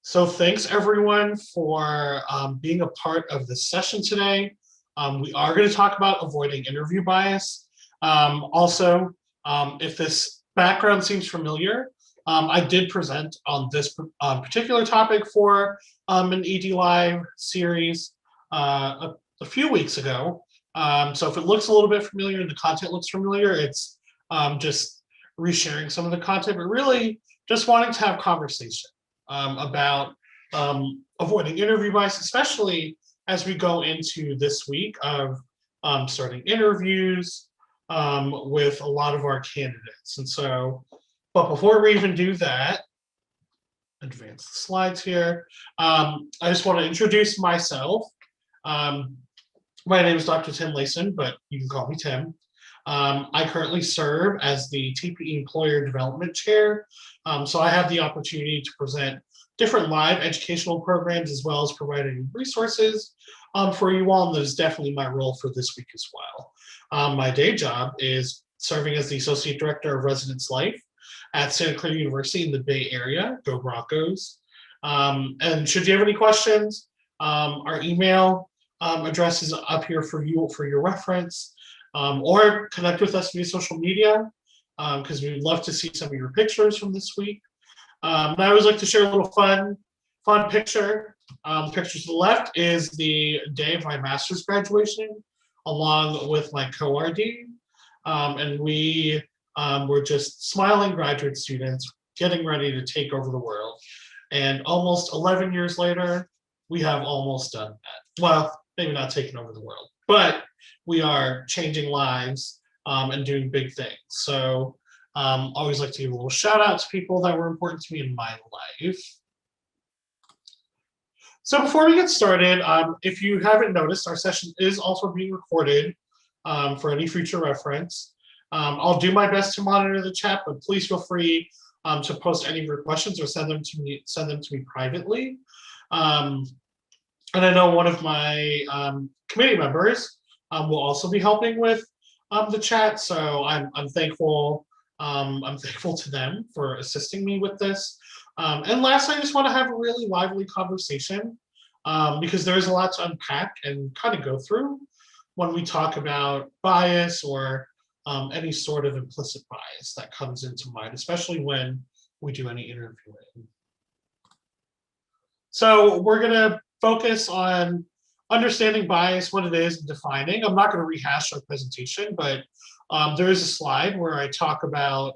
So thanks everyone for being a part of this session today. We are going to talk about avoiding interview bias. If this background seems familiar, I did present on this particular topic for an ED Live series a few weeks ago. So if it looks a little bit familiar and the content looks familiar, it's just resharing some of the content, but really just wanting to have conversation about avoiding interview bias, especially as we go into this week of starting interviews with a lot of our candidates. And so, but before we even do that, advance the slides here. I just want to introduce myself. My name is Dr. Tim Layson, but you can call me Tim. I currently serve as the TPE Employer Development Chair. So I have the opportunity to present different live educational programs as well as providing resources for you all, and that is definitely my role for this week as well. My day job is serving as the Associate Director of Residence Life at Santa Clara University in the Bay Area. Go Broncos. And should you have any questions, our email address is up here for your reference, or connect with us via social media because we'd love to see some of your pictures from this week. And I always like to share a little fun picture. The picture to the left is the day of my master's graduation, along with my co-RD. And we were just smiling graduate students getting ready to take over the world. And almost 11 years later, we have almost done that. Well, maybe not taking over the world, but we are changing lives and doing big things. So always like to give a little shout out to people that were important to me in my life. So before we get started, if you haven't noticed, our session is also being recorded for any future reference. I'll do my best to monitor the chat, but please feel free to post any of your questions or send them to me privately. And I know one of my committee members will also be helping with the chat, so I'm thankful. I'm thankful to them for assisting me with this. And last, I just want to have a really lively conversation because there's a lot to unpack and kind of go through when we talk about bias or any sort of implicit bias that comes into mind, especially when we do any interviewing. So we're going to focus on understanding bias, what it is, and defining. I'm not going to rehash our presentation, but there is a slide where I talk about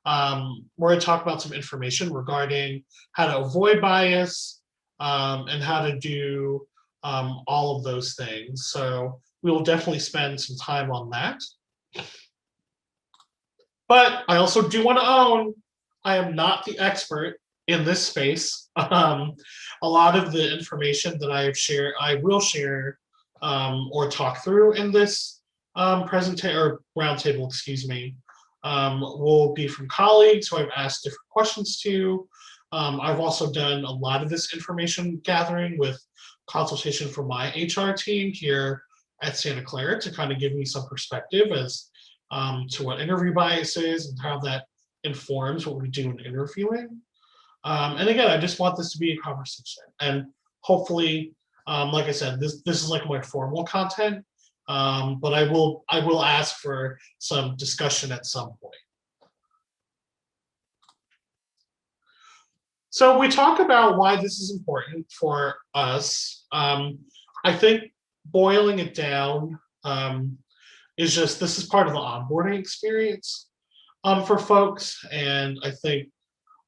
some information regarding how to avoid bias and how to do all of those things. So we will definitely spend some time on that. But I also do want to own, I am not the expert in this space. A lot of the information that I will share or talk through in this presentation or roundtable, excuse me, will be from colleagues who I've asked different questions to. I've also done a lot of this information gathering with consultation from my HR team here at Santa Clara to kind of give me some perspective as to what interview bias is and how that informs what we do in interviewing. And again, I just want this to be a conversation, and hopefully, like I said, this is like my formal content, but I will ask for some discussion at some point. So we talk about why this is important for us. I think boiling it down is just this is part of the onboarding experience for folks, and I think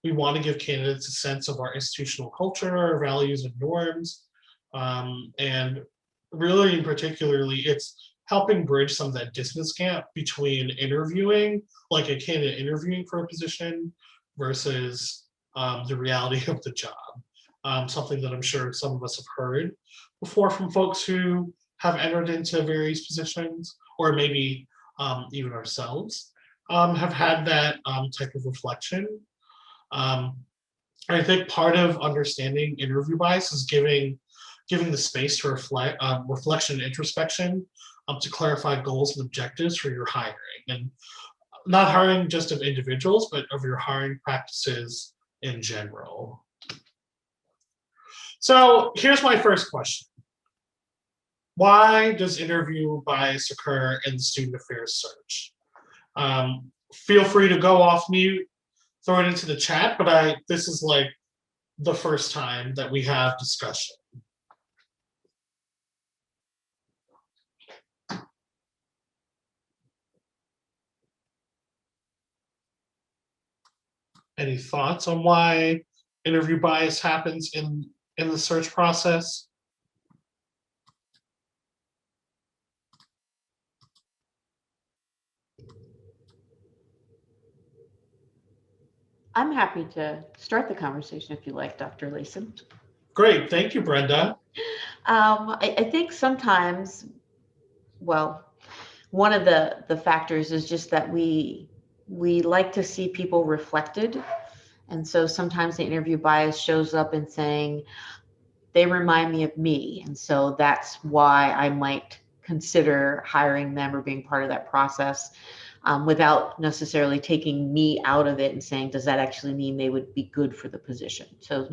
we want to give candidates a sense of our institutional culture, our values and norms, and really and particularly it's helping bridge some of that distance gap between interviewing, like a candidate interviewing for a position versus the reality of the job. Something that I'm sure some of us have heard before from folks who have entered into various positions, or maybe even ourselves have had that type of reflection. I think part of understanding interview bias is giving the space to reflect, reflection and introspection to clarify goals and objectives for your hiring, and not hiring just of individuals, but of your hiring practices in general. So here's my first question. Why does interview bias occur in the student affairs search? Feel free to go off mute, throw it into the chat, but this is like the first time that we have discussion. Any thoughts on why interview bias happens in the search process? I'm happy to start the conversation if you like, Dr. Leeson. Great, thank you, Brenda. I think sometimes, well, one of the factors is just that we like to see people reflected. And so sometimes the interview bias shows up in saying, they remind me of me. And so that's why I might consider hiring them or being part of that process, without necessarily taking me out of it and saying, does that actually mean they would be good for the position? So,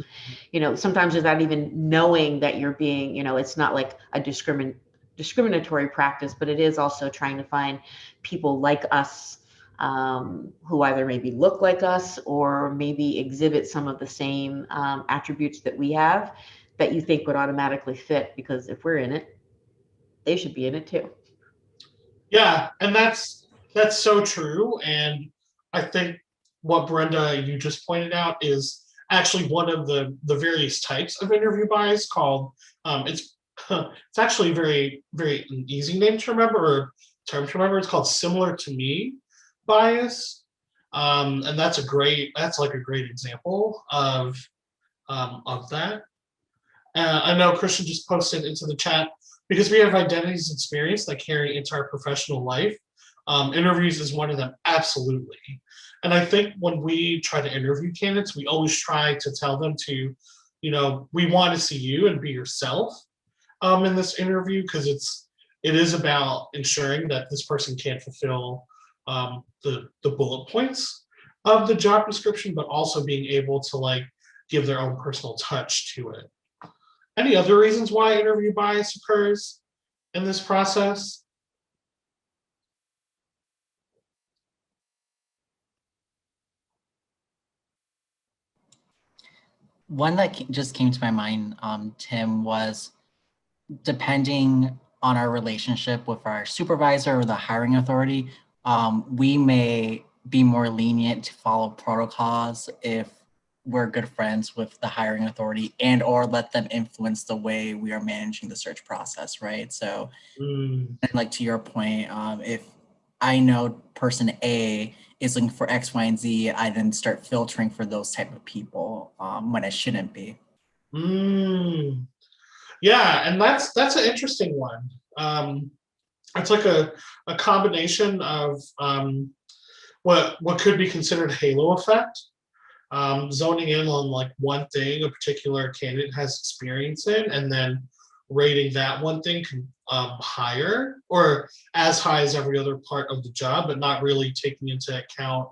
sometimes without even knowing that you're being, it's not like a discriminatory practice, but it is also trying to find people like us, who either maybe look like us or maybe exhibit some of the same attributes that we have, that you think would automatically fit, because if we're in it, they should be in it too. Yeah, and that's so true. And I think what Brenda you just pointed out is actually one of the various types of interview bias called it's actually very very an easy name to remember or term to remember. It's called similar to me bias, and that's like a great example of that. I know Christian just posted into the chat, because we have identities and experience that carry into our professional life. Interviews is one of them, absolutely. And I think when we try to interview candidates, we always try to tell them to, we want to see you and be yourself in this interview, because it is about ensuring that this person can fulfill the bullet points of the job description, but also being able to like give their own personal touch to it. Any other reasons why interview bias occurs in this process? One that just came to my mind, Tim, was depending on our relationship with our supervisor or the hiring authority, we may be more lenient to follow protocols if we're good friends with the hiring authority, and or let them influence the way we are managing the search process, right? So, and like to your point, if I know person A is looking for X, Y, and Z, I then start filtering for those type of people when it shouldn't be. Yeah, and that's an interesting one. It's like a combination of what could be considered halo effect, zoning in on like one thing a particular candidate has experience in, and then rating that one thing higher or as high as every other part of the job, but not really taking into account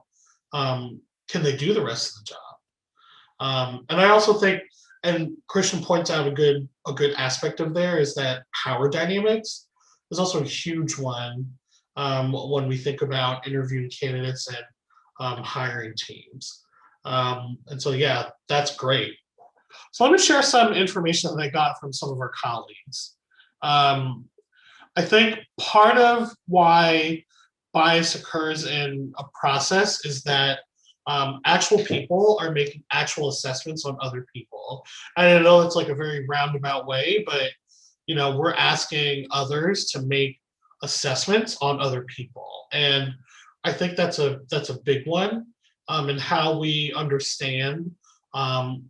can they do the rest of the job. And I also think, and Christian points out a good aspect of there is that power dynamics is also a huge one when we think about interviewing candidates and hiring teams. And so, yeah, that's great. So let me share some information that I got from some of our colleagues. I think part of why bias occurs in a process is that actual people are making actual assessments on other people. And I know it's like a very roundabout way, but we're asking others to make assessments on other people, and I think that's a big one in how we understand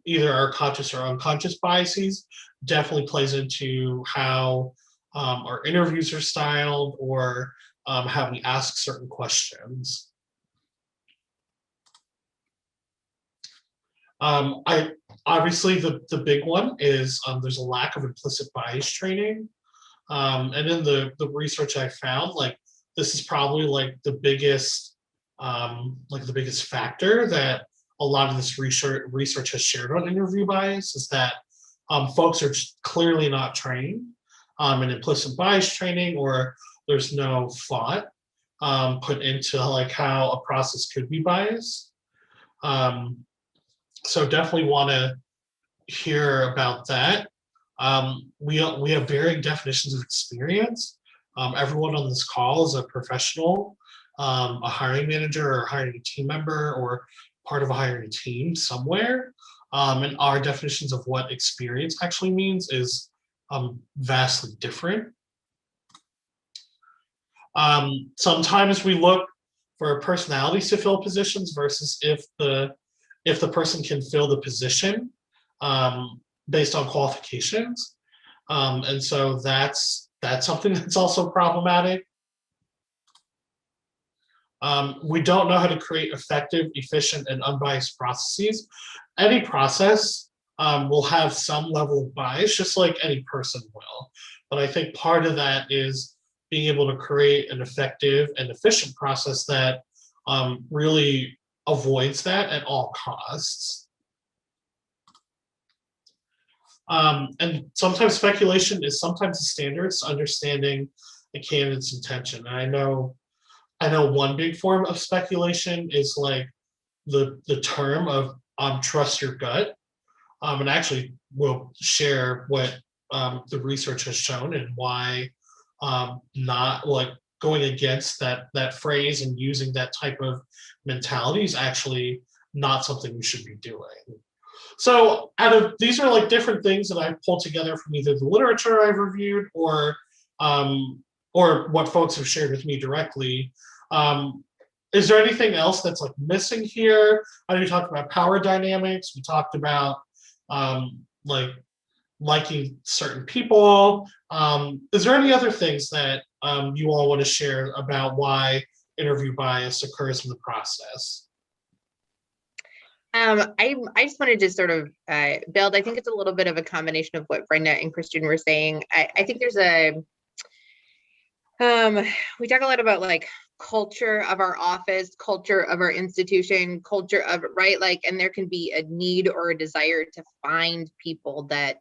either our conscious or unconscious biases. Definitely plays into how our interviews are styled or how we ask certain questions. I obviously the big one is there's a lack of implicit bias training, and in the research I found, like this is probably like the biggest factor that a lot of this research has shared on interview bias, is that folks are just clearly not trained in implicit bias training, or there's no thought put into like how a process could be biased. So definitely want to hear about that. We have varying definitions of experience. Everyone on this call is a professional, a hiring manager or hiring a team member or part of a hiring team somewhere. And our definitions of what experience actually means is vastly different. Sometimes we look for personalities to fill positions versus if the person can fill the position based on qualifications. And so that's something that's also problematic. We don't know how to create effective, efficient, and unbiased processes. Any process will have some level of bias, just like any person will. But I think part of that is being able to create an effective and efficient process that really avoids that at all costs. And sometimes speculation is sometimes the standards to understanding a candidate's intention. And I know one big form of speculation is like the term of trust your gut. And actually we'll share what the research has shown and why not like going against that phrase and using that type of mentality is actually not something we should be doing. So these are like different things that I've pulled together from either the literature I've reviewed or what folks have shared with me directly. Is there anything else that's like missing here? I know we talked about power dynamics. We talked about like liking certain people. Is there any other things that you all want to share about why interview bias occurs in the process? I just wanted to sort of build. I think it's a little bit of a combination of what Brenda and Christian were saying. I think there's we talk a lot about like culture of our office, culture of our institution, culture of right, like, and there can be a need or a desire to find people that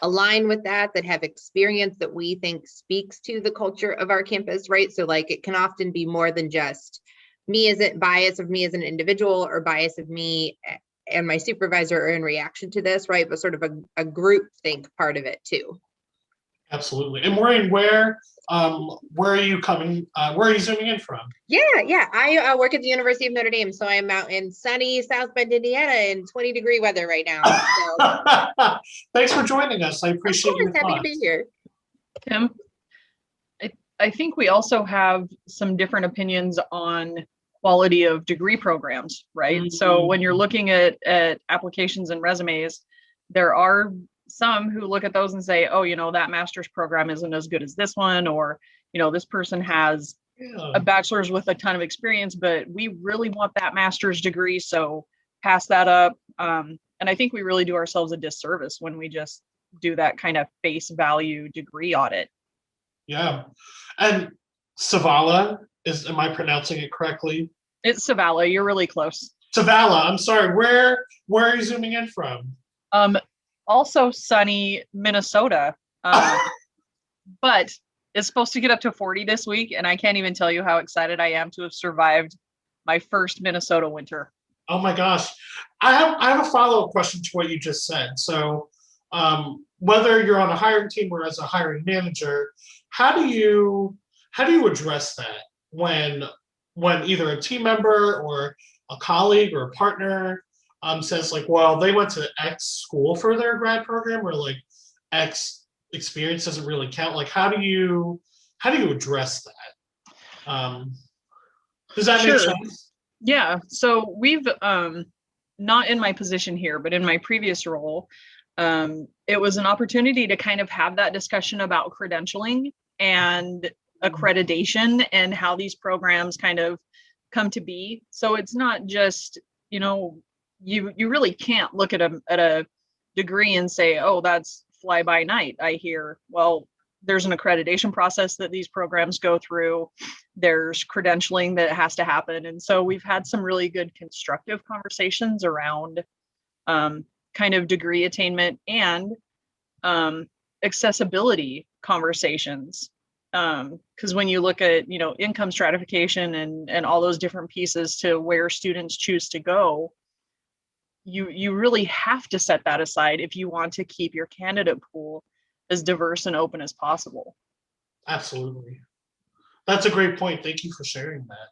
align with that have experience that we think speaks to the culture of our campus, right? So like it can often be more than just me as a bias of me as an individual or bias of me and my supervisor are in reaction to this, right? But sort of a group think part of it too. Absolutely. And Maureen, where are you coming? Where are you zooming in from? Yeah. I work at the University of Notre Dame, so I am out in sunny South Bend, Indiana, in 20-degree weather right now. So. Thanks for joining us. I appreciate your happy to be here. Tim, I think we also have some different opinions on quality of degree programs, right? Mm-hmm. So when you're looking at applications and resumes, there are some who look at those and say, oh, that master's program isn't as good as this one, or, this person has a bachelor's with a ton of experience, but we really want that master's degree, so pass that up. And I think we really do ourselves a disservice when we just do that kind of face value degree audit. Yeah. And Savala, am I pronouncing it correctly? It's Savala. You're really close. Savala. I'm sorry. Where are you zooming in from? Also sunny Minnesota. But it's supposed to get up to 40 this week, and I can't even tell you how excited I am to have survived my first Minnesota winter. Oh my gosh. I have a follow-up question to what you just said. So whether you're on a hiring team or as a hiring manager, how do you address that when either a team member or a colleague or a partner says like, well, they went to X school for their grad program, or like X experience doesn't really count. Like, how do you address that? Does that make sense? Yeah. So we've not in my position here, but in my previous role, it was an opportunity to kind of have that discussion about credentialing and accreditation and how these programs kind of come to be. So it's not just, you really can't look at a degree and say, oh, that's fly by night. I hear, well, there's an accreditation process that these programs go through. There's credentialing that has to happen. And so we've had some really good constructive conversations around kind kind of degree attainment and accessibility conversations. Because when you look at, you know, income stratification and all those different pieces to where students choose to go, you really have to set that aside if you want to keep your candidate pool as diverse and open as possible. Absolutely. That's a great point. Thank you for sharing that.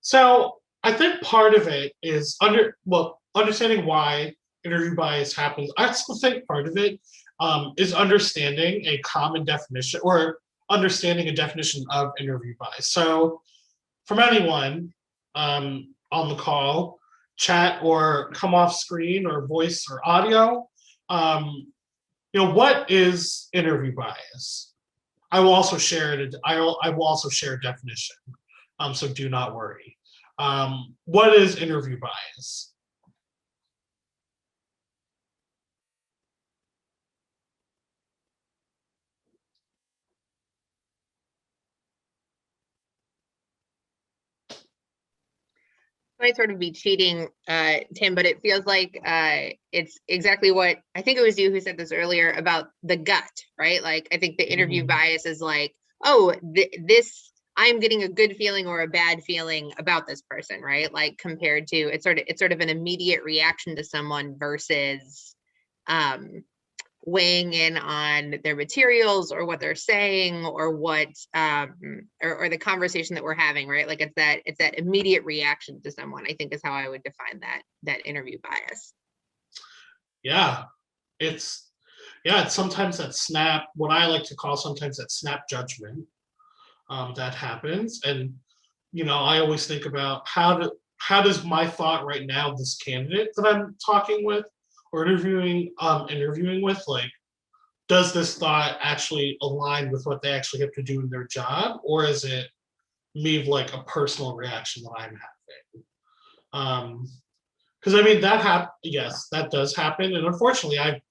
So I think part of it is understanding why interview bias happens. I also think part of it is understanding a common definition or understanding a definition of interview bias. So from anyone on the call, chat or come off screen or voice or audio, what is interview bias? I will also share it. I will also share a definition. So do not worry. What is interview bias? Might sort of be cheating, Tim, but it feels like it's exactly what I think it was you who said this earlier about the gut, right? Like I think the interview bias is like, oh, this I'm getting a good feeling or a bad feeling about this person, right? Like compared to it's sort of an immediate reaction to someone versus weighing in on their materials or what they're saying or what or the conversation that we're having, right? Like it's that immediate reaction to someone, I think is how I would define that interview bias. Yeah, it's sometimes that snap, what I like to call sometimes that snap judgment that happens. And I always think about how does my thought right now, this candidate that I'm talking with or interviewing with, like, does this thought actually align with what they actually have to do in their job, or is it me like a personal reaction that I'm having? Because I mean yes, that does happen, and unfortunately, I'm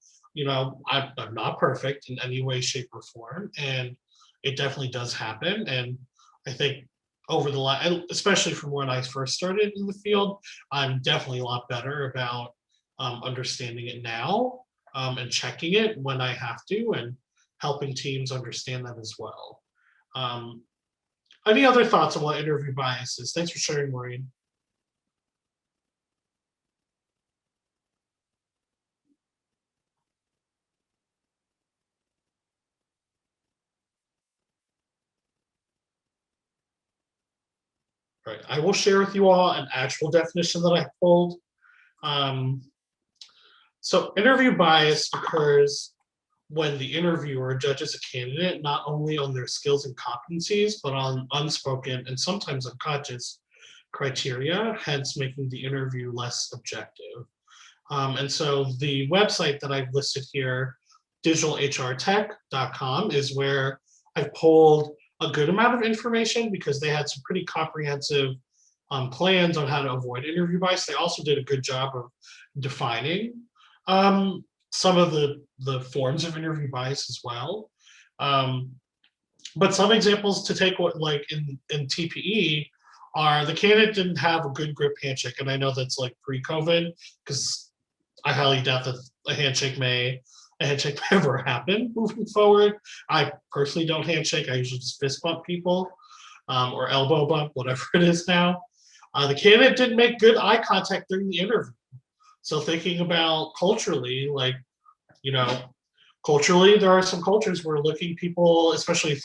not perfect in any way, shape, or form, and it definitely does happen. And I think over the last, especially from when I first started in the field, I'm definitely a lot better about understanding it now and checking it when I have to, and helping teams understand that as well. Any other thoughts on what interview bias is? Thanks for sharing, Maureen. All right, I will share with you all an actual definition that I pulled. So interview bias occurs when the interviewer judges a candidate not only on their skills and competencies, but on unspoken and sometimes unconscious criteria, hence making the interview less objective. And so the website that I've listed here, digitalhrtech.com, is where I've pulled a good amount of information because they had some pretty comprehensive plans on how to avoid interview bias. They also did a good job of defining some of the forms of interview bias as well. But some examples to take, what like in TPE, are the candidate didn't have a good grip handshake. And I know that's like pre-COVID, because I highly doubt that a handshake may ever happen moving forward. I personally don't handshake. I usually just fist bump people or elbow bump, whatever it is now. The candidate didn't make good eye contact during the interview. So thinking about culturally, like, culturally, there are some cultures where looking people, especially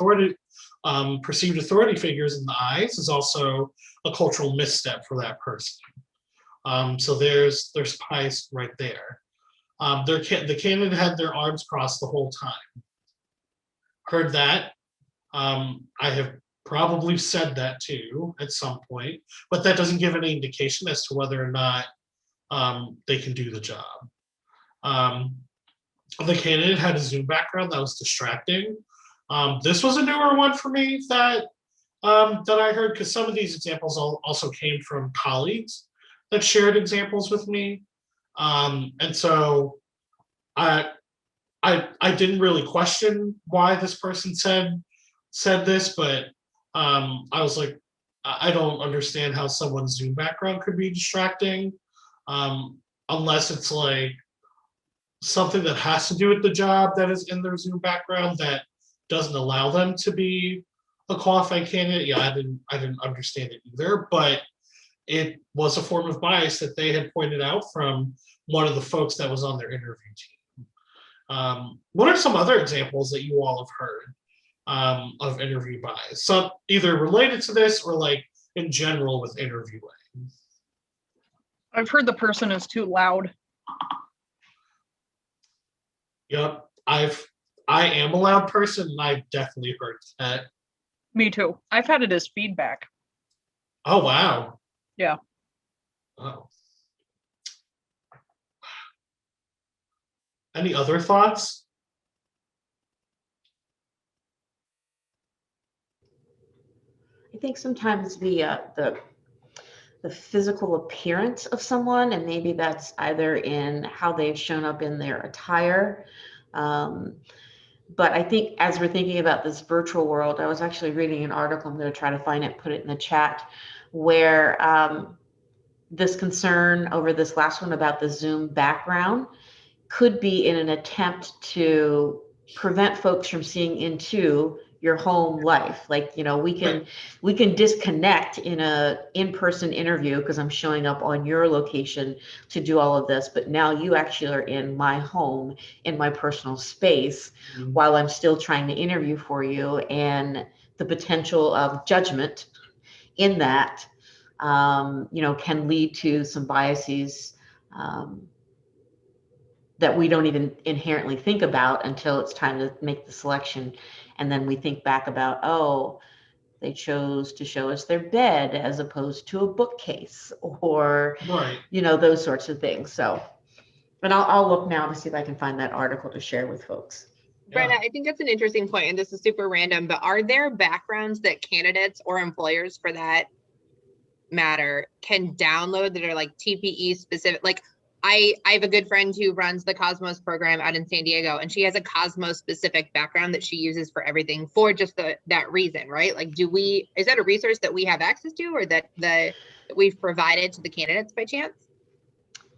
perceived authority figures, in the eyes is also a cultural misstep for that person. So there's bias right there. The candidate had their arms crossed the whole time. Heard that. I have probably said that too at some point, but that doesn't give any indication as to whether or not they can do the job. The candidate had a Zoom background that was distracting. This was a newer one for me that I heard, because some of these examples also came from colleagues that shared examples with me. And so I didn't really question why this person said this, but I was like, I don't understand how someone's Zoom background could be distracting, unless it's like something that has to do with the job that is in their Zoom background that doesn't allow them to be a qualified candidate. Yeah, I didn't understand it either, but it was a form of bias that they had pointed out from one of the folks that was on their interview team. What are some other examples that you all have heard of interview bias? Some either related to this or like in general with interviewing. I've heard the person is too loud. Yep, I am a loud person, and I've definitely heard that. Me too. I've had it as feedback. Oh wow. Yeah. Oh. Any other thoughts? I think sometimes the physical appearance of someone, and maybe that's either in how they've shown up in their attire. But I think as we're thinking about this virtual world, I was actually reading an article, I'm going to try to find it, put it in the chat, where this concern over this last one about the Zoom background could be in an attempt to prevent folks from seeing into your home life. Like, you know, we can disconnect in a in-person interview because I'm showing up on your location to do all of this, but now you actually are in my home, in my personal space, while I'm still trying to interview for you, and the potential of judgment in that can lead to some biases that we don't even inherently think about until it's time to make the selection. And then we think back about, oh, they chose to show us their bed as opposed to a bookcase, or, Right. those sorts of things. So, and I'll look now to see if I can find that article to share with folks. Brenda, I think that's an interesting point, and this is super random, but are there backgrounds that candidates or employers for that matter can download that are like TPE specific? Like I have a good friend who runs the Cosmos program out in San Diego, and she has a Cosmos specific background that she uses for everything for just that reason, right? Like, is that a resource that we have access to, or that we've provided to the candidates by chance?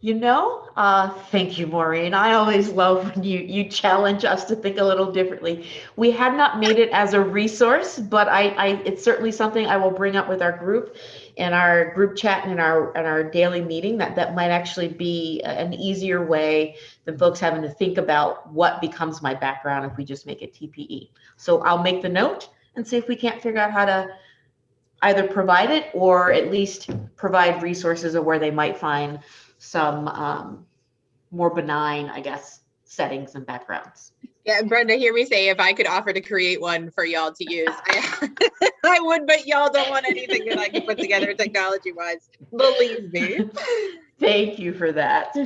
Thank you, Maureen. I always love when you challenge us to think a little differently. We had not made it as a resource, but it's certainly something I will bring up with our group in our group chat and in our daily meeting. That might actually be an easier way than folks having to think about what becomes my background if we just make it TPE. So I'll make the note and see if we can't figure out how to either provide it or at least provide resources of where they might find some more benign, I guess, settings and backgrounds. Yeah, Brenda, hear me say, if I could offer to create one for y'all to use, I would, but y'all don't want anything that I can put together technology-wise. Believe me. Thank you for that.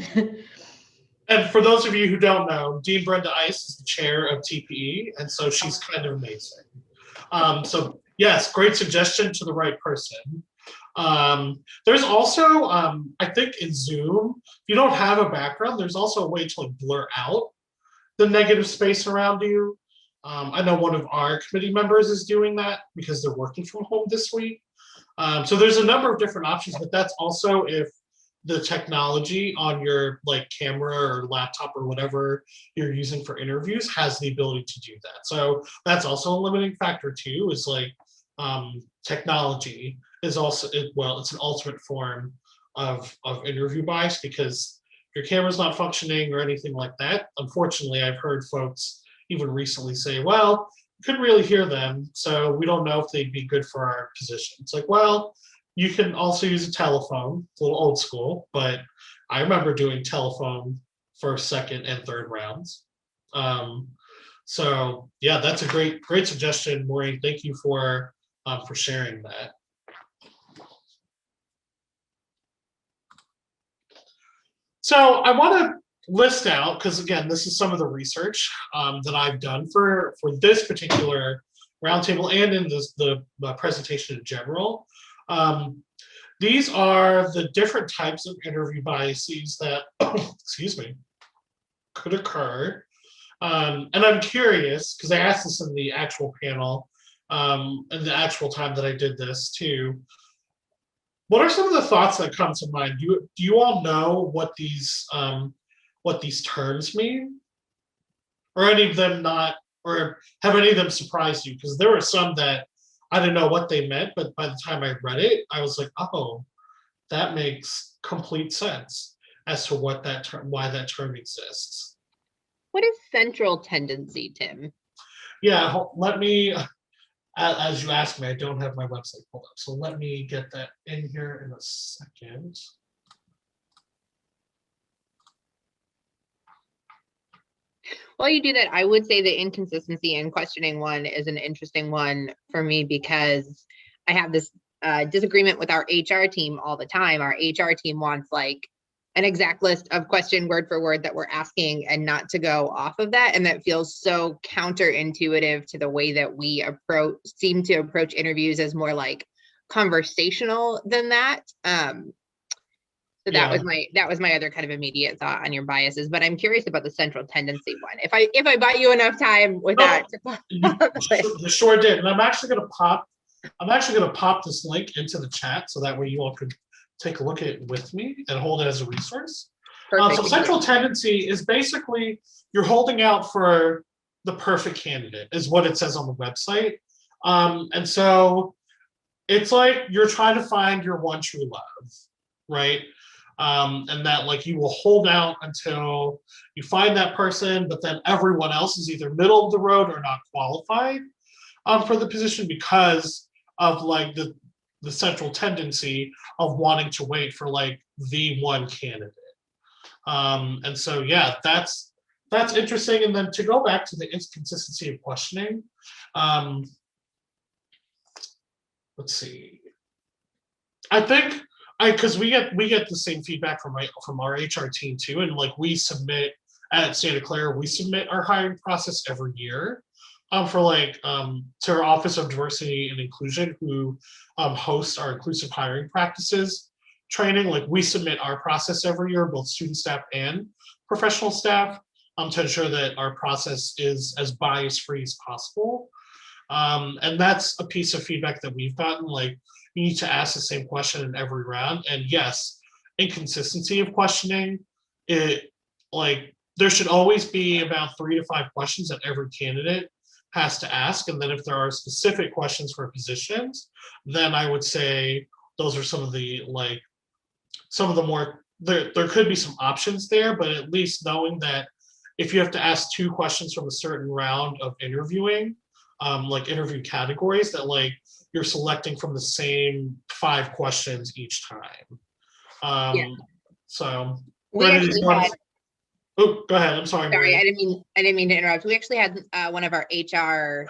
And for those of you who don't know, Dean Brenda Ice is the chair of TPE, and so she's kind of amazing. So yes, great suggestion to the right person. There's also, I think in Zoom, if you don't have a background, there's also a way to like blur out the negative space around you. I know one of our committee members is doing that because they're working from home this week. So there's a number of different options, but that's also if the technology on your like camera or laptop or whatever you're using for interviews has the ability to do that. So that's also a limiting factor too, is like technology is also, it's an ultimate form of interview bias, because your camera's not functioning or anything like that. Unfortunately, I've heard folks even recently say, well, we couldn't really hear them, so we don't know if they'd be good for our position. It's like, well, you can also use a telephone. It's a little old school, but I remember doing telephone first, second, and third rounds. So yeah, that's a great suggestion, Maureen. Thank you for sharing that. So I want to list out, because again, this is some of the research that I've done for this particular roundtable and in the presentation in general. These are the different types of interview biases that, excuse me, could occur. And I'm curious, because I asked this in the actual panel, and the actual time that I did this too. What are some of the thoughts that come to mind? Do you all know what these terms mean? Or any of them not, or have any of them surprised you? Because there were some that I didn't know what they meant, but by the time I read it, I was like, oh, that makes complete sense as to what that term, why that term exists. What is central tendency, Tim? Yeah, let me, as you asked me, I don't have my website pulled up, so let me get that in here in a second. While you do that, I would say the inconsistency in questioning one is an interesting one for me, because I have this disagreement with our HR team all the time. Our HR team wants like an exact list of question word for word that we're asking, and not to go off of that. And that feels so counterintuitive to the way that we seem to approach interviews, as more like conversational than that. So that was my other kind of immediate thought on your biases. But I'm curious about the central tendency one. If I buy you enough time with that. You sure did. And I'm actually gonna pop this link into the chat, so that way you all could take a look at it with me and hold it as a resource. So central tendency is basically you're holding out for the perfect candidate, is what it says on the website. And so it's like you're trying to find your one true love, right? And that like you will hold out until you find that person, but then everyone else is either middle of the road or not qualified for the position, because of like the central tendency of wanting to wait for like the one candidate. And so yeah, that's interesting. And then to go back to the inconsistency of questioning, let's see. I think because we get the same feedback from our HR team too, and like we submit at Santa Clara, we submit our hiring process every year for like to our Office of Diversity and Inclusion, who hosts our inclusive hiring practices training. Like we submit our process every year, both student staff and professional staff, to ensure that our process is as bias-free as possible. And that's a piece of feedback that we've gotten. Like, you need to ask the same question in every round. And yes, inconsistency of questioning, there should always be about 3 to 5 questions that every candidate has to ask. And then if there are specific questions for positions, then I would say those are some of the more, there could be some options there, but at least knowing that if you have to ask 2 questions from a certain round of interviewing, like interview categories, that like you're selecting from the same 5 questions each time. So we actually had, oh, go ahead. I'm sorry. Sorry, I didn't mean to interrupt. We actually had one of our HR,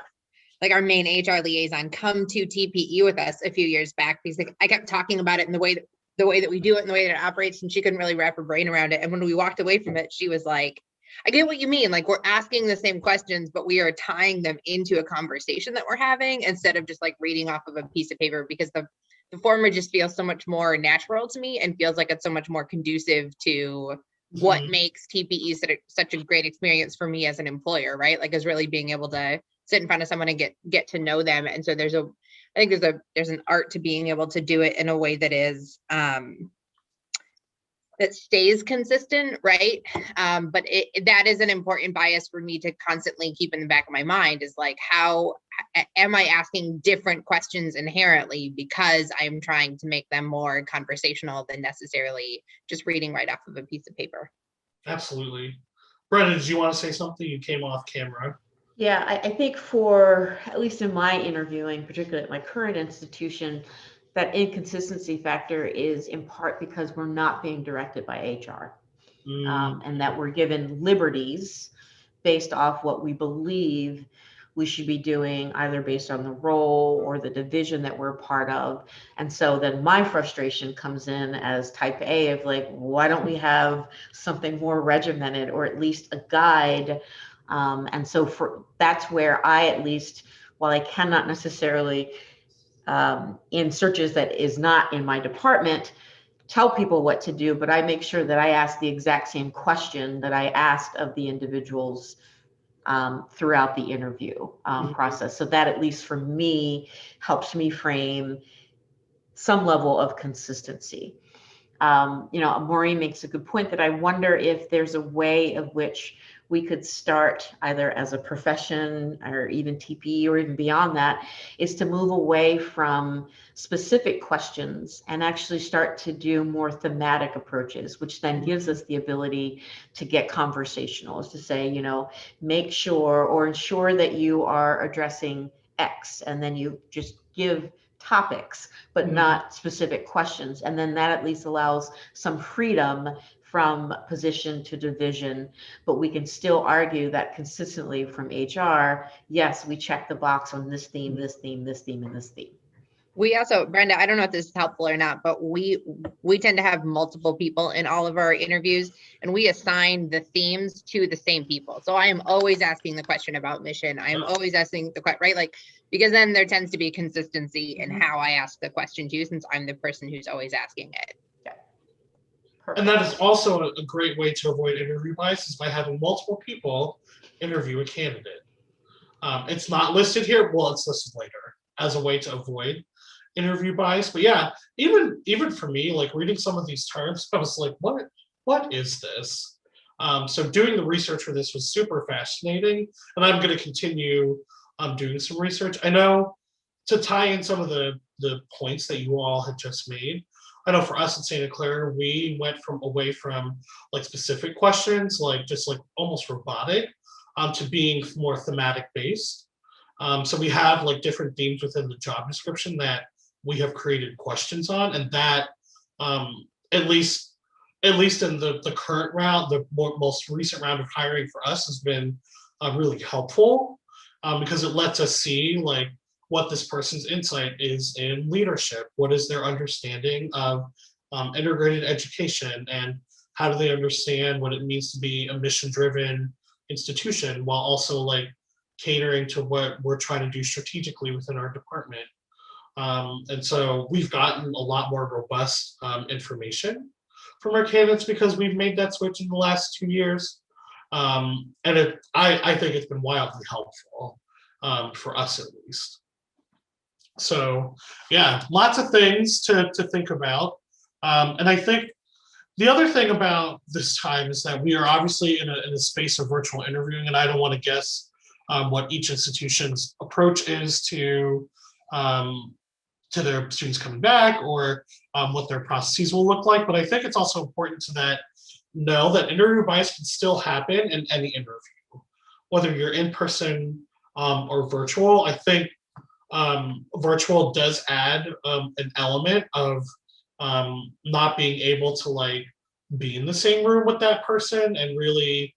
like our main HR liaison, come to TPE with us a few years back, because like, I kept talking about it in the way that we do it and the way that it operates, and she couldn't really wrap her brain around it. And when we walked away from it, she was like, I get what you mean. Like, we're asking the same questions, but we are tying them into a conversation that we're having, instead of just like reading off of a piece of paper, because the former just feels so much more natural to me, and feels like it's so much more conducive to what makes TPE such a great experience for me as an employer, right? Like, is really being able to sit in front of someone and get to know them. And so there's an art to being able to do it in a way that is that stays consistent, right? But that is an important bias for me to constantly keep in the back of my mind, is like, how am I asking different questions inherently because I'm trying to make them more conversational than necessarily just reading right off of a piece of paper. Absolutely. Brenda, did you want to say something? You came off camera. Yeah, I think for, at least in my interviewing, particularly at my current institution, that inconsistency factor is in part because we're not being directed by HR, and that we're given liberties based off what we believe we should be doing, either based on the role or the division that we're a part of. And so then my frustration comes in as type A of like, why don't we have something more regimented, or at least a guide? And so that's where I, at least, while I cannot necessarily in searches that is not in my department, tell people what to do, but I make sure that I ask the exact same question that I asked of the individuals throughout the interview process. So that, at least for me, helps me frame some level of consistency. Maureen makes a good point that I wonder if there's a way of which we could start, either as a profession or even TPE or even beyond that, is to move away from specific questions and actually start to do more thematic approaches, which then gives us the ability to get conversational, is to say, make sure or ensure that you are addressing X, and then you just give topics, but not specific questions. And then that at least allows some freedom from position to division, but we can still argue that consistently from HR, yes, we check the box on this theme, this theme, this theme, and this theme. We also, Brenda, I don't know if this is helpful or not, but we tend to have multiple people in all of our interviews, and we assign the themes to the same people. So I am always asking the question about mission. I am always asking the question, right? Like, because then there tends to be consistency in how I ask the question too, since I'm the person who's always asking it. And that is also a great way to avoid interview bias, is by having multiple people interview a candidate. It's not listed here. Well, it's listed later as a way to avoid interview bias. But yeah, even for me, like reading some of these terms, I was like, what is this? So doing the research for this was super fascinating, and I'm going to continue doing some research. I know, to tie in some of the points that you all had just made, I know for us at Santa Clara, we went away from like specific questions, like just like almost robotic, to being more thematic based. So we have like different themes within the job description that we have created questions on, and that at least in the current round, the most recent round of hiring for us has been really helpful, because it lets us see like what this person's insight is in leadership. What is their understanding of integrated education, and how do they understand what it means to be a mission-driven institution while also like catering to what we're trying to do strategically within our department. And so we've gotten a lot more robust information from our candidates because we've made that switch in the last 2 years. And I think it's been wildly helpful for us at least. So yeah, lots of things to think about. And I think the other thing about this time is that we are obviously in a space of virtual interviewing, and I don't want to guess what each institution's approach is to their students coming back, or what their processes will look like. But I think it's also important to know that interview bias can still happen in any interview, whether you're in person or virtual. I think virtual does add an element of not being able to like be in the same room with that person and really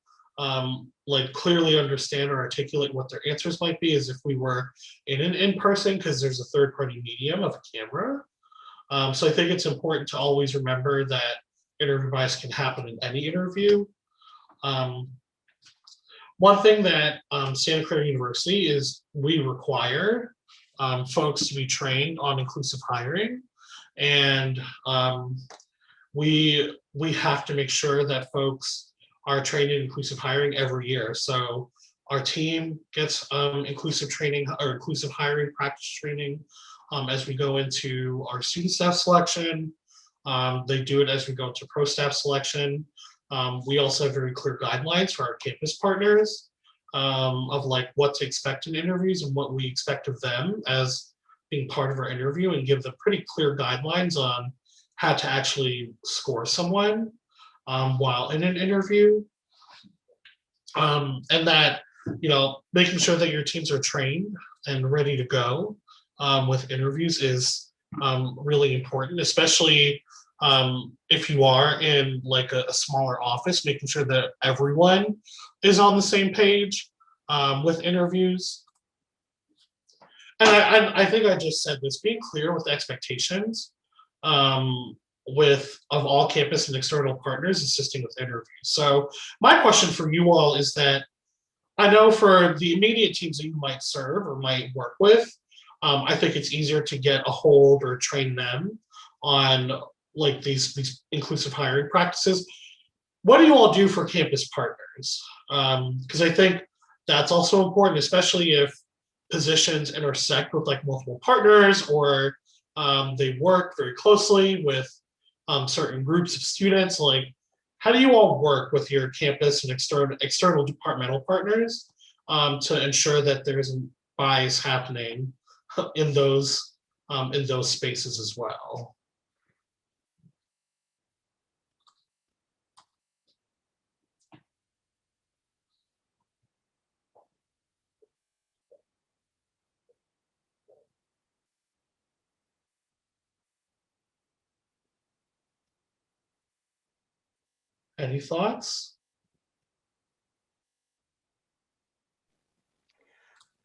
like clearly understand or articulate what their answers might be, as if we were in person, because there's a third-party medium of a camera. So I think it's important to always remember that interview bias can happen in any interview. One thing that Santa Clara University is, we require folks to be trained on inclusive hiring, and we have to make sure that folks are trained in inclusive hiring every year. So our team gets inclusive training or inclusive hiring practice training as we go into our student staff selection. They do it as we go to pro staff selection. We also have very clear guidelines for our campus partners of like what to expect in interviews and what we expect of them as being part of our interview, and give them pretty clear guidelines on how to actually score someone while in an interview. And that, making sure that your teams are trained and ready to go with interviews is really important, especially if you are in like a smaller office, making sure that everyone is on the same page with interviews. And I think I just said this, being clear with expectations of all campus and external partners assisting with interviews. So my question for you all is that, I know for the immediate teams that you might serve or might work with, I think it's easier to get a hold or train them on like these inclusive hiring practices. What do you all do for campus partners? Because I think that's also important, especially if positions intersect with like multiple partners, or they work very closely with certain groups of students. Like, how do you all work with your campus and external departmental partners to ensure that there isn't bias happening in those spaces as well? Any thoughts?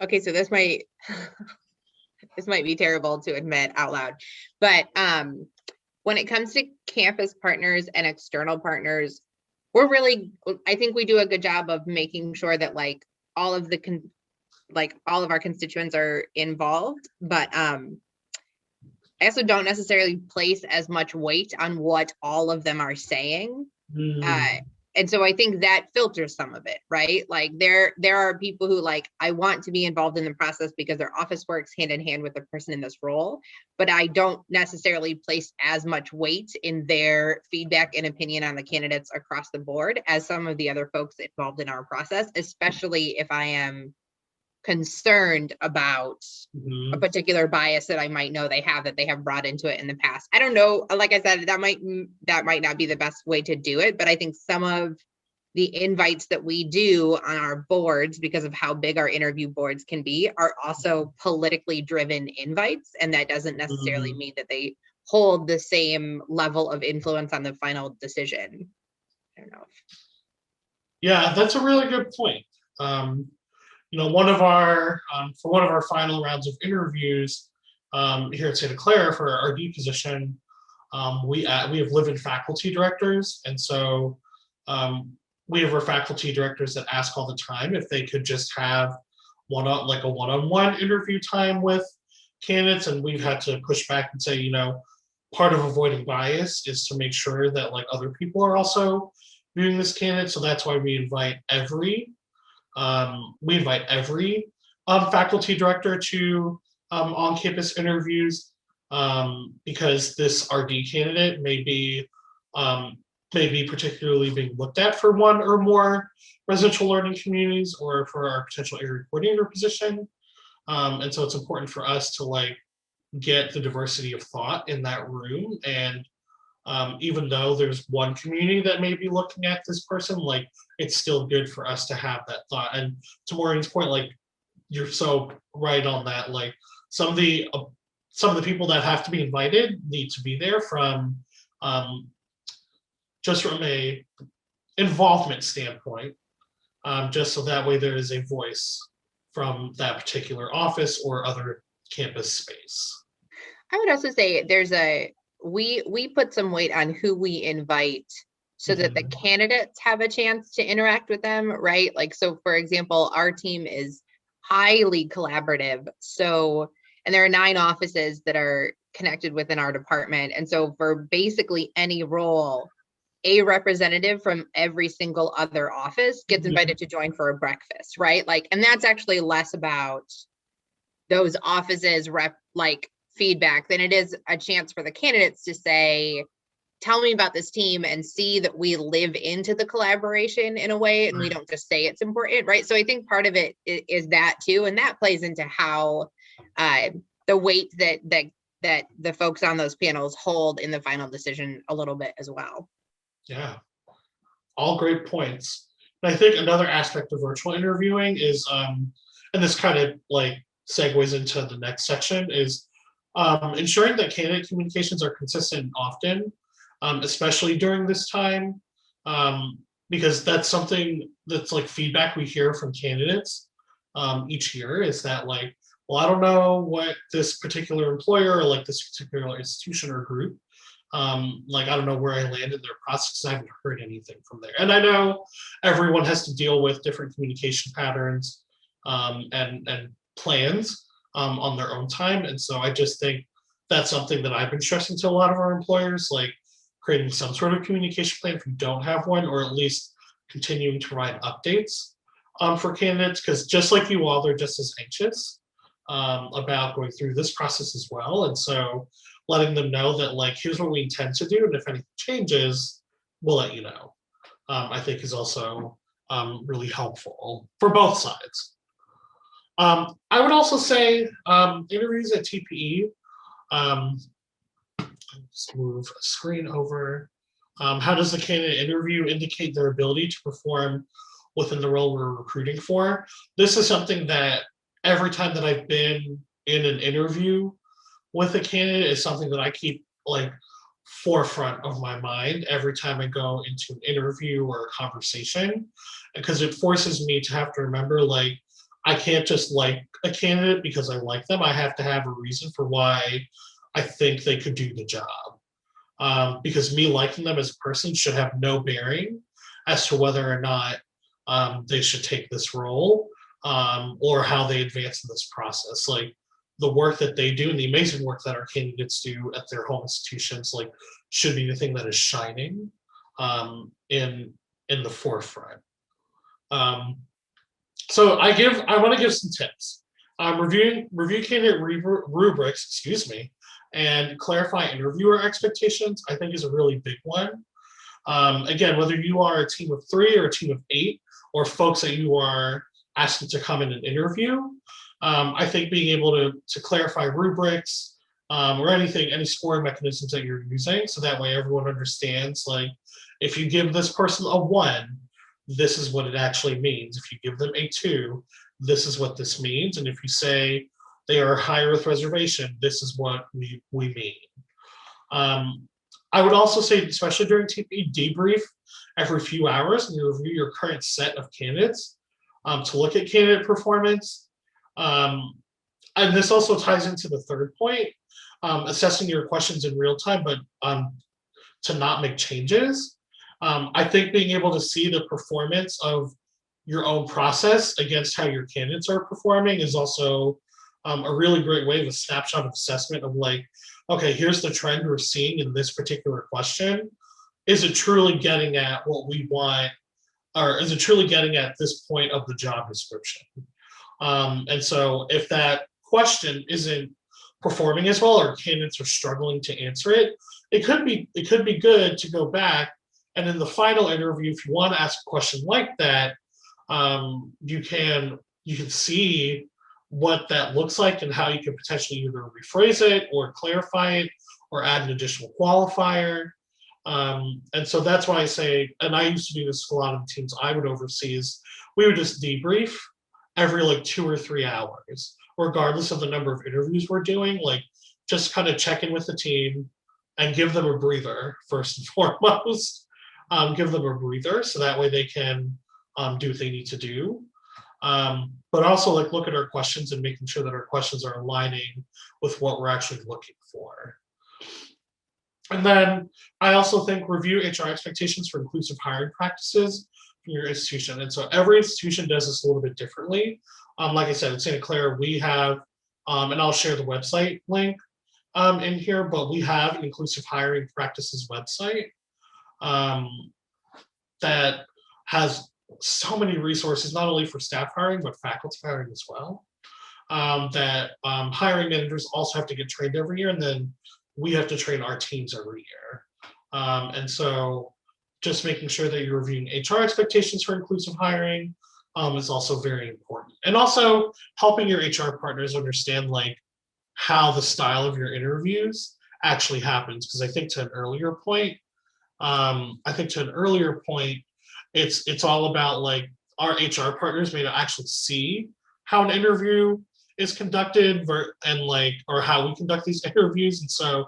Okay, so this might this might be terrible to admit out loud, but when it comes to campus partners and external partners, I think we do a good job of making sure that like all of our constituents are involved, but I also don't necessarily place as much weight on what all of them are saying. And so I think that filters some of it, right? Like there are people who like, I want to be involved in the process because their office works hand in hand with the person in this role, but I don't necessarily place as much weight in their feedback and opinion on the candidates across the board as some of the other folks involved in our process, especially if I am concerned about a particular bias that I might know they have brought into it in the past. I don't know, like I said, that might not be the best way to do it, but I think some of the invites that we do on our boards, because of how big our interview boards can be, are also politically driven invites, and that doesn't necessarily mean that they hold the same level of influence on the final decision. I don't know. Yeah, that's a really good point. One of our for one of our final rounds of interviews here at Santa Clara for our RD position, we have live-in faculty directors, and so we have our faculty directors that ask all the time if they could just have a one-on-one interview time with candidates, and we've had to push back and say, part of avoiding bias is to make sure that like other people are also viewing this candidate. So that's why we invite every faculty director to on-campus interviews, because this RD candidate may be particularly being looked at for one or more residential learning communities, or for our potential area coordinator position. And so it's important for us to like get the diversity of thought in that room. And even though there's one community that may be looking at this person, like it's still good for us to have that thought. And to Maureen's point, like you're so right on that. Like some of the people that have to be invited need to be there from just from a involvement standpoint, just so that way there is a voice from that particular office or other campus space. I would also say we put some weight on who we invite so that the candidates have a chance to interact with them, right? Like, so for example, our team is highly collaborative. So, and there are 9 offices that are connected within our department. And so for basically any role, a representative from every single other office gets invited to join for a breakfast, right? Like, and that's actually less about those offices feedback than it is a chance for the candidates to say, tell me about this team, and see that we live into the collaboration in a way, and we don't just say it's important, right? So I think part of it is that too, and that plays into how the weight that the folks on those panels hold in the final decision a little bit as well. Yeah, all great points. And I think another aspect of virtual interviewing is, and this kind of like segues into the next section, is ensuring that candidate communications are consistent and often, especially during this time, because that's something that's like feedback we hear from candidates each year, is that like, well, I don't know what this particular employer or like this particular institution or group, like I don't know where I land in their process. I haven't heard anything from there. And I know everyone has to deal with different communication patterns and plans on their own time. And so I just think that's something that I've been stressing to a lot of our employers, like creating some sort of communication plan if you don't have one, or at least continuing to provide updates for candidates, because just like you all, they're just as anxious about going through this process as well. And so letting them know that, like, here's what we intend to do, and if anything changes, we'll let you know, I think is also really helpful for both sides. I would also say interviews at TPE, just move a screen over. How does the candidate interview indicate their ability to perform within the role we're recruiting for? This is something that every time that I've been in an interview with a candidate is something that I keep like forefront of my mind every time I go into an interview or a conversation, because it forces me to have to remember, like, I can't just like a candidate because I like them. I have to have a reason for why I think they could do the job. Because me liking them as a person should have no bearing as to whether or not they should take this role, or how they advance in this process. Like, the work that they do and the amazing work that our candidates do at their home institutions, like, should be the thing that is shining in the forefront. So I want to give some tips. Review candidate rubrics, excuse me, and clarify interviewer expectations, I think, is a really big one. Again, whether you are a team of 3 or a team of 8, or folks that you are asking to come in and interview, I think being able to clarify rubrics, or any scoring mechanisms that you're using, so that way everyone understands, like, if you give this person a 1, this is what it actually means. If you give them a 2, this is what this means. And if you say they are higher with reservation, this is what we mean. I would also say, especially during TP, debrief every few hours and you review your current set of candidates to look at candidate performance. And this also ties into the third point, assessing your questions in real time, but to not make changes. I think being able to see the performance of your own process against how your candidates are performing is also a really great way of a snapshot of assessment of, like, okay, here's the trend we're seeing in this particular question. Is it truly getting at what we want, or is it truly getting at this point of the job description? And so if that question isn't performing as well, or candidates are struggling to answer it, it could be good to go back, and in the final interview, if you want to ask a question like that, you can see what that looks like and how you can potentially either rephrase it or clarify it or add an additional qualifier. And so that's why I say, and I used to do this with a lot of the teams I would oversee, is we would just debrief every like 2 or 3 hours, regardless of the number of interviews we're doing, like, just kind of check in with the team and give them a breather first and foremost. Give them a breather so that way they can do what they need to do. But also, like, look at our questions and making sure that our questions are aligning with what we're actually looking for. And then I also think review HR expectations for inclusive hiring practices from your institution. And so every institution does this a little bit differently. Like I said, in Santa Clara, we have, and I'll share the website link in here, but we have an inclusive hiring practices website that has so many resources, not only for staff hiring, but faculty hiring as well, that hiring managers also have to get trained every year, and then we have to train our teams every year. And so just making sure that you're reviewing HR expectations for inclusive hiring is also very important. And also helping your HR partners understand, like, how the style of your interviews actually happens. Because I think to an earlier point, it's all about, like, our HR partners may not actually see how an interview is conducted and, like, or how we conduct these interviews. And so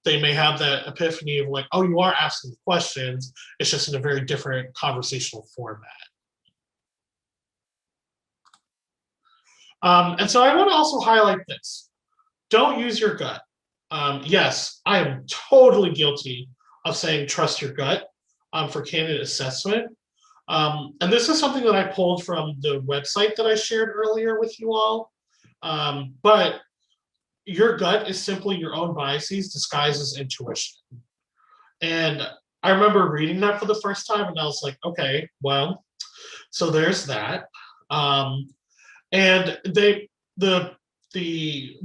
they may have that epiphany of, like, oh, you are asking questions, it's just in a very different conversational format. And so I want to also highlight this. Don't use your gut. Yes, I am totally guilty of saying trust your gut for candidate assessment. And this is something that I pulled from the website that I shared earlier with you all. But your gut is simply your own biases disguised as intuition. And I remember reading that for the first time, and I was like, okay, well, so there's that. And the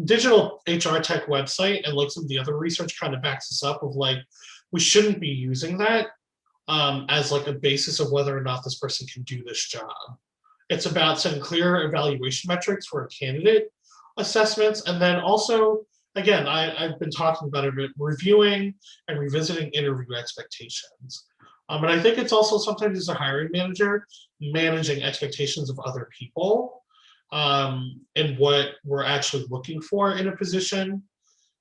digital HR tech website and like some of the other research kind of backs us up of like, we shouldn't be using that as like a basis of whether or not this person can do this job. It's about setting clear evaluation metrics for candidate assessments. And then also, again, I've been talking about it, reviewing and revisiting interview expectations. And I think it's also sometimes as a hiring manager, managing expectations of other people and what we're actually looking for in a position.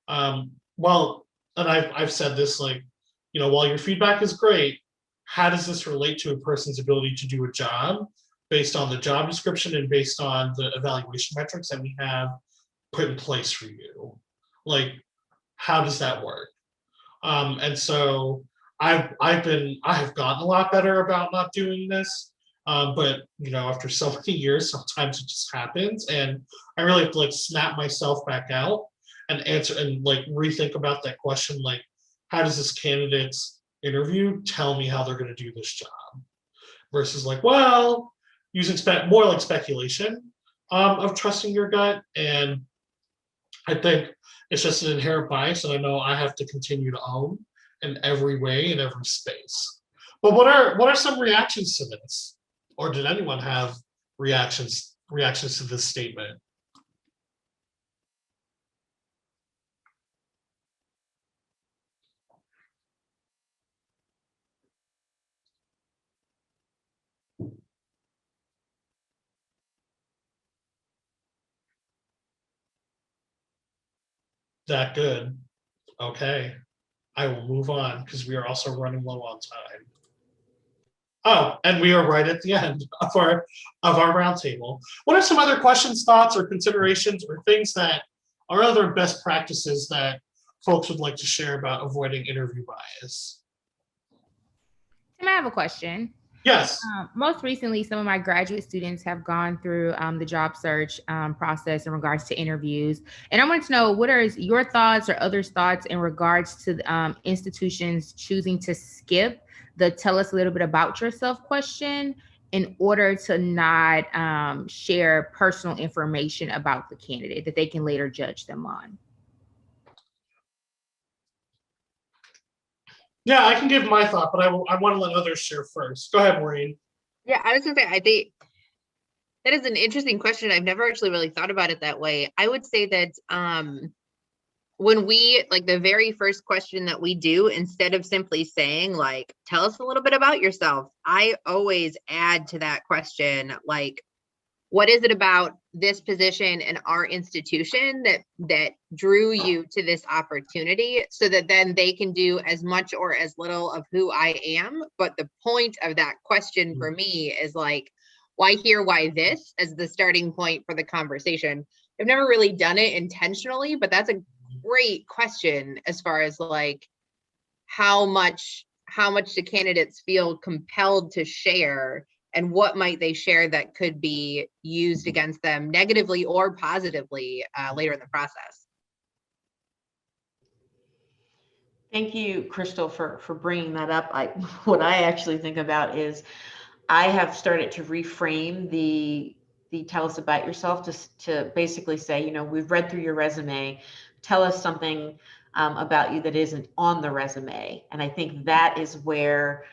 Well, and I've said this, like, you know, while your feedback is great, how does this relate to a person's ability to do a job based on the job description and based on the evaluation metrics that we have put in place for you? Like, how does that work? And so I have gotten a lot better about not doing this. But you know, after so many years, sometimes it just happens, and I really have to like snap myself back out and answer and like rethink about that question, like, how does this candidate's interview tell me how they're going to do this job? Versus like, well, using more like speculation of trusting your gut. And I think it's just an inherent bias, and I know I have to continue to own in every way, in every space. But what are some reactions to this? Or did anyone have reactions to this statement? That good? Okay. I will move on because we are also running low on time. Oh, and we are right at the end of our roundtable. What are some other questions, thoughts, or considerations, or things that are other best practices that folks would like to share about avoiding interview bias? Tim, I have a question. Yes. Most recently, some of my graduate students have gone through the job search process in regards to interviews. And I wanted to know, what are your thoughts or others' thoughts in regards to institutions choosing to skip the tell us a little bit about yourself question in order to not share personal information about the candidate that they can later judge them on? Yeah, I can give my thought, but I want to let others share first. Go ahead, Maureen. Yeah, I was gonna say, I think that is an interesting question. I've never actually really thought about it that way. I would say that when we, like, the very first question that we do, instead of simply saying like, tell us a little bit about yourself, I always add to that question, like, what is it about this position and our institution that drew you to this opportunity, so that then they can do as much or as little of who I am. But the point of that question for me is like, why here, why this, as the starting point for the conversation. I've never really done it intentionally, but that's a great question as far as like how much do candidates feel compelled to share, and what might they share that could be used against them negatively or positively later in the process. Thank you, Crystal, for bringing that up. What I actually think about is I have started to reframe the tell us about yourself to basically say, you know, we've read through your resume, tell us something about you that isn't on the resume. And I think that is where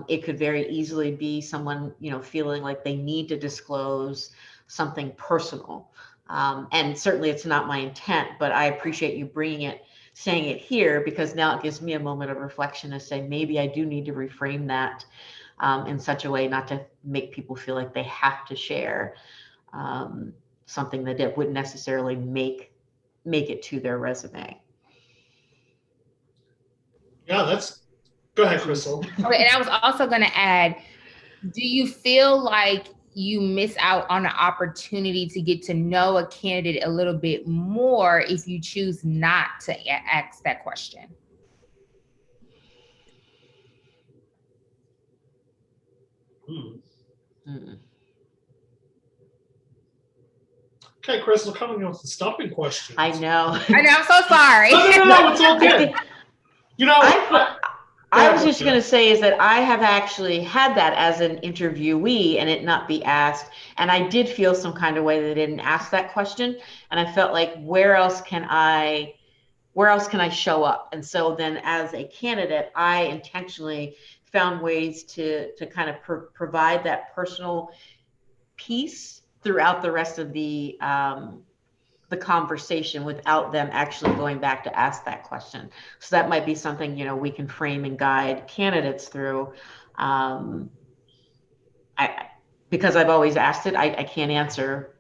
it could very easily be someone, you know, feeling like they need to disclose something personal. And certainly it's not my intent, but I appreciate you saying it here, because now it gives me a moment of reflection to say, maybe I do need to reframe that in such a way not to make people feel like they have to share something that it wouldn't necessarily make it to their resume. Yeah, go ahead, Crystal. Okay, and I was also going to add, do you feel like you miss out on an opportunity to get to know a candidate a little bit more if you choose not to ask that question? Okay, Crystal, coming in with the stumping question. I know. I know, I'm so sorry. No, it's all good. You know, I was just going to say is that I have actually had that as an interviewee and it not be asked. And I did feel some kind of way that they didn't ask that question. And I felt like, where else can I show up? And so then as a candidate, I intentionally found ways to kind of provide that personal piece throughout the rest of the conversation without them actually going back to ask that question. So that might be something, we can frame and guide candidates through. Because I've always asked it, I can't answer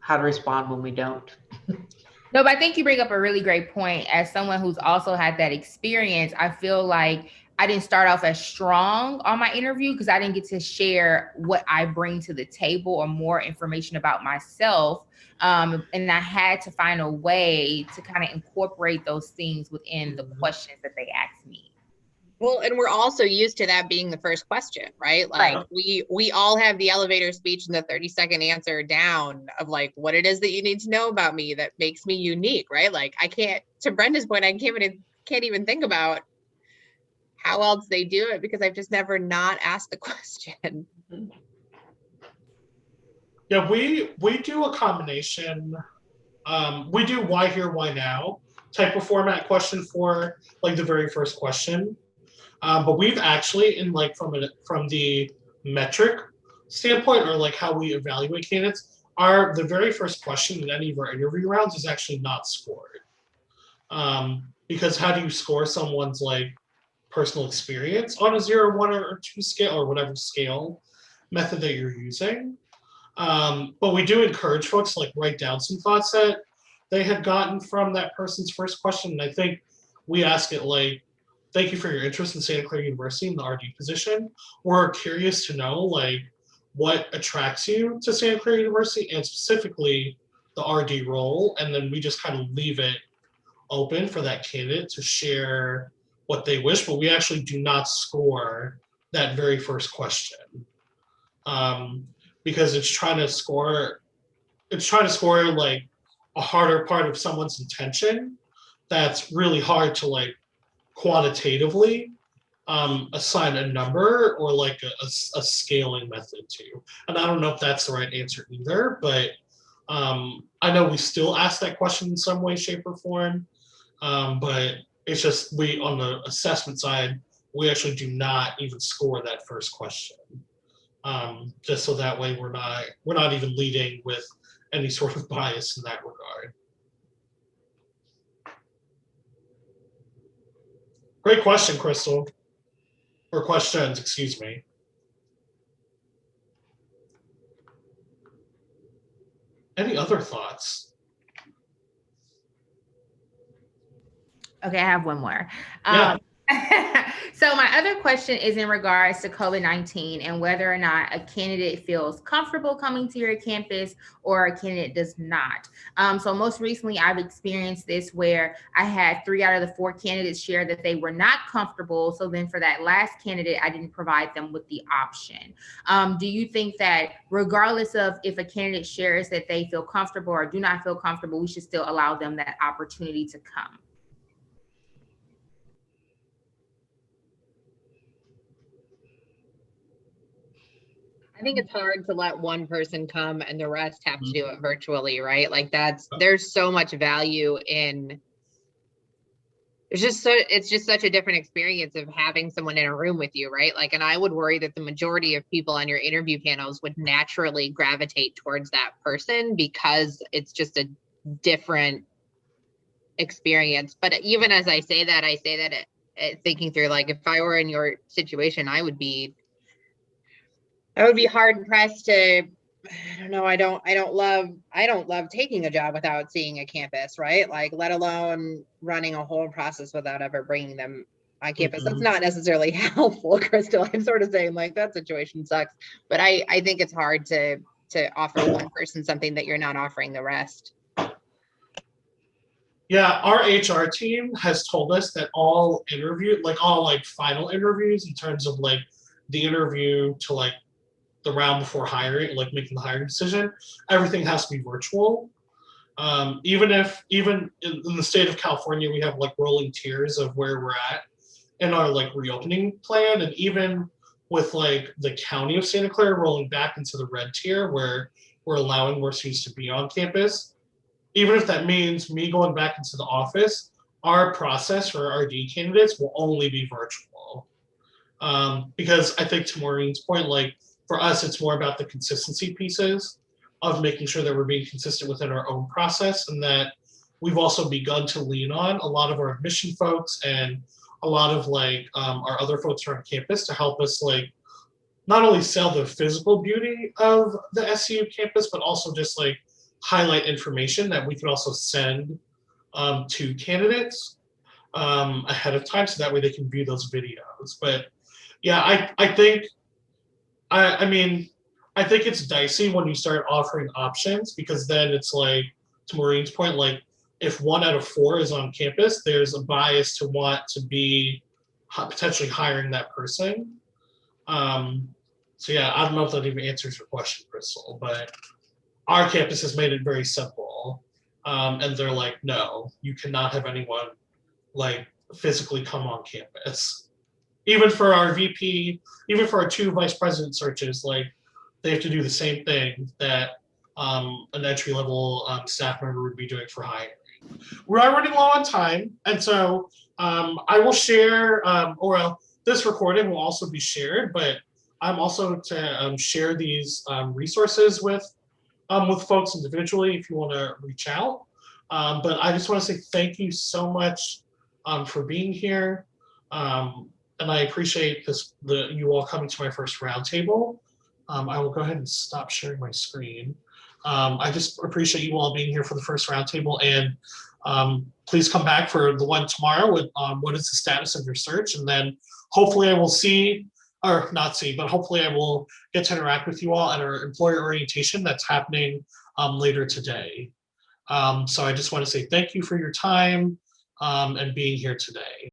how to respond when we don't. No, but I think you bring up a really great point. As someone who's also had that experience, I feel like I didn't start off as strong on my interview because I didn't get to share what I bring to the table or more information about myself. And I had to find a way to kind of incorporate those things within the questions that they asked me. Well, and we're also used to that being the first question, right? Like we all have the elevator speech and the 30-second answer down of like what it is that you need to know about me that makes me unique, right? Like I can't, to Brenda's point, I can't even think about how else they do it because I've just never not asked the question. Yeah, we do a combination. We do why here, why now type of format question for like the very first question. But we've actually, in like from the metric standpoint, or like how we evaluate candidates, the very first question in any of our interview rounds is actually not scored. Because how do you score someone's like personal experience on a 0, 1, or 2 scale, or whatever scale method that you're using? But we do encourage folks to like write down some thoughts that they had gotten from that person's first question. And I think we ask it like, thank you for your interest in Santa Clara University in the RD position. We're curious to know like what attracts you to Santa Clara University and specifically the RD role. And then we just kind of leave it open for that candidate to share what they wish, but we actually do not score that very first question. Because it's trying to score like a harder part of someone's intention that's really hard to like quantitatively assign a number or like a scaling method to. And I don't know if that's the right answer either, but I know we still ask that question in some way, shape, or form. But it's just on the assessment side, we actually do not even score that first question. Just so that way we're not even leading with any sort of bias in that regard. Great question, Crystal. Or questions, excuse me. Any other thoughts? Okay, I have one more. Yeah. So my other question is in regards to COVID-19 and whether or not a candidate feels comfortable coming to your campus or a candidate does not. So most recently, I've experienced this where I had 3 out of the 4 candidates share that they were not comfortable. So then for that last candidate, I didn't provide them with the option. Do you think that regardless of if a candidate shares that they feel comfortable or do not feel comfortable, we should still allow them that opportunity to come? I think it's hard to let one person come and the rest have to do it virtually, right? Like there's so much value in, it's just such a different experience of having someone in a room with you, right? Like, and I would worry that the majority of people on your interview panels would naturally gravitate towards that person because it's just a different experience. But even as I say that thinking through, like, if I were in your situation, I would be hard pressed to, I don't know, I don't love taking a job without seeing a campus, right? Like, let alone running a whole process without ever bringing them on campus. That's not necessarily helpful, Crystal. I'm sort of saying like that situation sucks, but I think it's hard to offer one person something that you're not offering the rest. Yeah, our HR team has told us that all final interviews in terms of like the interview to like the round before hiring, like making the hiring decision, everything has to be virtual. Even in the state of California, we have like rolling tiers of where we're at in our like reopening plan, and even with like the county of Santa Clara rolling back into the red tier where we're allowing more students to be on campus, even if that means me going back into the office, our process for RD candidates will only be virtual. Because I think to Maureen's point, like for us, it's more about the consistency pieces of making sure that we're being consistent within our own process, and that we've also begun to lean on a lot of our admission folks and a lot of like our other folks around campus to help us like not only sell the physical beauty of the SU campus, but also just like highlight information that we could also send to candidates ahead of time, so that way they can view those videos. But yeah, I think I mean I think it's dicey when you start offering options, because then it's like, to Maureen's point, like if 1 out of 4 is on campus, there's a bias to want to be potentially hiring that person. So yeah, I don't know if that even answers your question, Crystal, but our campus has made it very simple. And they're like, no, you cannot have anyone like physically come on campus. Even for our VP, even for our 2 vice president searches, like they have to do the same thing that an entry level staff member would be doing for hiring. We are running low on time, and so I will share, this recording will also be shared, but I'm also to share these resources with folks individually if you want to reach out. But I just want to say thank you so much for being here. And I appreciate you all coming to my first roundtable. I will go ahead and stop sharing my screen. I just appreciate you all being here for the first roundtable, and please come back for the one tomorrow with what is the status of your search, and then hopefully I will hopefully I will get to interact with you all at our employer orientation that's happening later today. So I just want to say thank you for your time and being here today.